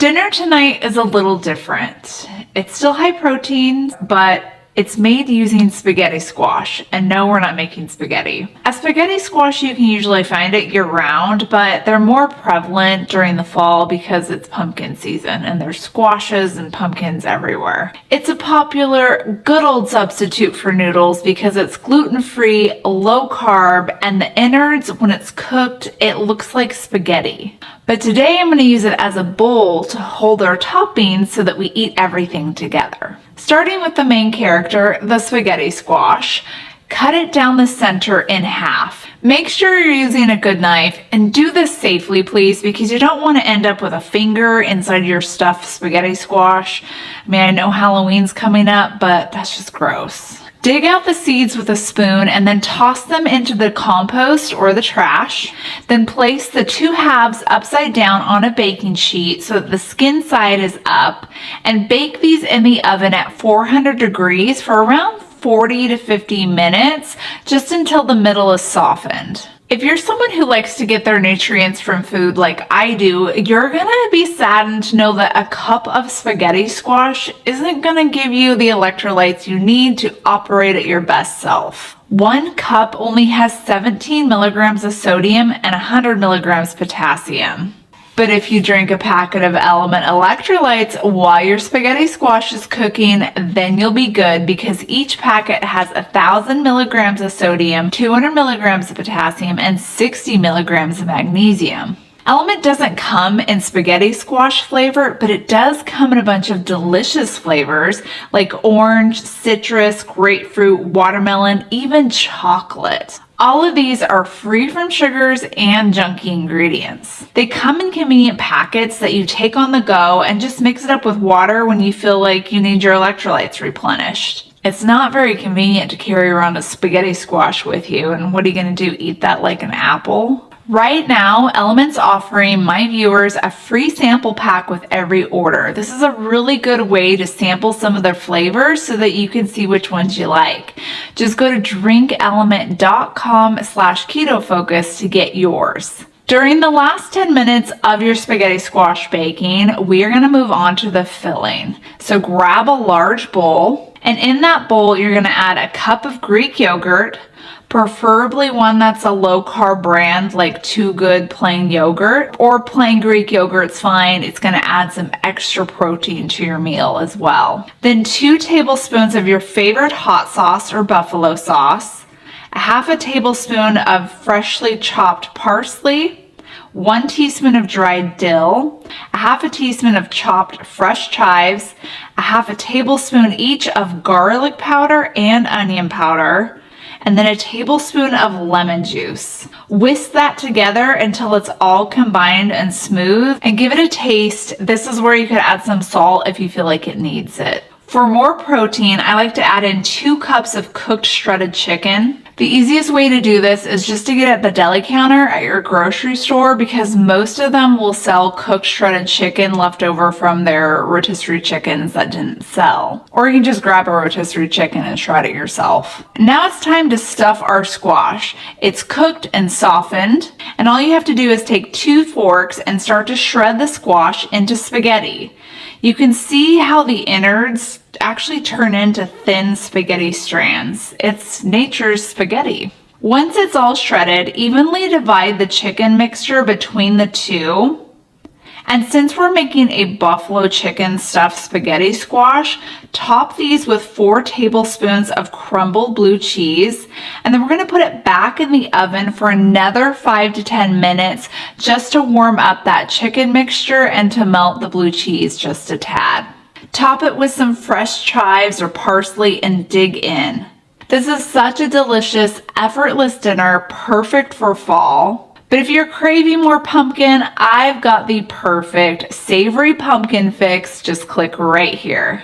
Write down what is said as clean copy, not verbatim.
Dinner tonight is a little different. It's still high protein, but it's made using spaghetti squash, and no, we're not making spaghetti. A spaghetti squash, you can usually find it year-round, but they're more prevalent during the fall because it's pumpkin season and there's squashes and pumpkins everywhere. It's a popular, good old substitute for noodles because it's gluten-free, low carb, and the innards, when it's cooked, it looks like spaghetti. But today I'm going to use it as a bowl to hold our toppings so that we eat everything together. Starting with the main character, the spaghetti squash, cut it down the center in half. Make sure you're using a good knife, and do this safely, please, because you don't want to end up with a finger inside your stuffed spaghetti squash. I mean, I know Halloween's coming up, but that's just gross. Dig out the seeds with a spoon and then toss them into the compost or the trash. Then place the two halves upside down on a baking sheet so that the skin side is up, and bake these in the oven at 400 degrees for around 40 to 50 minutes, just until the middle is softened. If you're someone who likes to get their nutrients from food like I do, you're gonna be saddened to know that a cup of spaghetti squash isn't gonna give you the electrolytes you need to operate at your best self. 1 cup only has 17 milligrams of sodium and 100 milligrams potassium. But if you drink a packet of Element electrolytes while your spaghetti squash is cooking, then you'll be good, because each packet has 1,000 milligrams of sodium, 200 milligrams of potassium, and 60 milligrams of magnesium. Element doesn't come in spaghetti squash flavor, but it does come in a bunch of delicious flavors like orange, citrus, grapefruit, watermelon, even chocolate. All of these are free from sugars and junky ingredients. They come in convenient packets that you take on the go and just mix it up with water when you feel like you need your electrolytes replenished. It's not very convenient to carry around a spaghetti squash with you, and what are you going to do, eat that like an apple? Right now, Element's offering my viewers a free sample pack with every order. This is a really good way to sample some of their flavors so that you can see which ones you like. Just go to drinkelement.com/ketofocus to get yours. During the last 10 minutes of your spaghetti squash baking, we are going to move on to the filling. So grab a large bowl, and in that bowl, you're going to add a cup of Greek yogurt, preferably one that's a low-carb brand like Too Good plain yogurt, or plain Greek yogurt's fine. It's going to add some extra protein to your meal as well. Then 2 tablespoons of your favorite hot sauce or buffalo sauce, a half a tablespoon of freshly chopped parsley, 1 teaspoon of dried dill, a half a teaspoon of chopped fresh chives, a half a tablespoon each of garlic powder and onion powder, and then a tablespoon of lemon juice. Whisk that together until it's all combined and smooth, and give it a taste. This is where you could add some salt if you feel like it needs it. For more protein, I like to add in 2 cups of cooked shredded chicken. The easiest way to do this is just to get at the deli counter at your grocery store, because most of them will sell cooked shredded chicken left over from their rotisserie chickens that didn't sell. Or you can just grab a rotisserie chicken and shred it yourself. Now it's time to stuff our squash. It's cooked and softened, and all you have to do is take 2 forks and start to shred the squash into spaghetti. You can see how the innards actually turn into thin spaghetti strands. It's nature's spaghetti. Once it's all shredded, evenly divide the chicken mixture between the 2. And since we're making a buffalo chicken stuffed spaghetti squash, top these with 4 tablespoons of crumbled blue cheese, and then we're going to put it back in the oven for another 5 to 10 minutes just to warm up that chicken mixture and to melt the blue cheese just a tad. Top it with some fresh chives or parsley and dig in. This is such a delicious, effortless dinner, perfect for fall. But if you're craving more pumpkin, I've got the perfect savory pumpkin fix. Just click right here.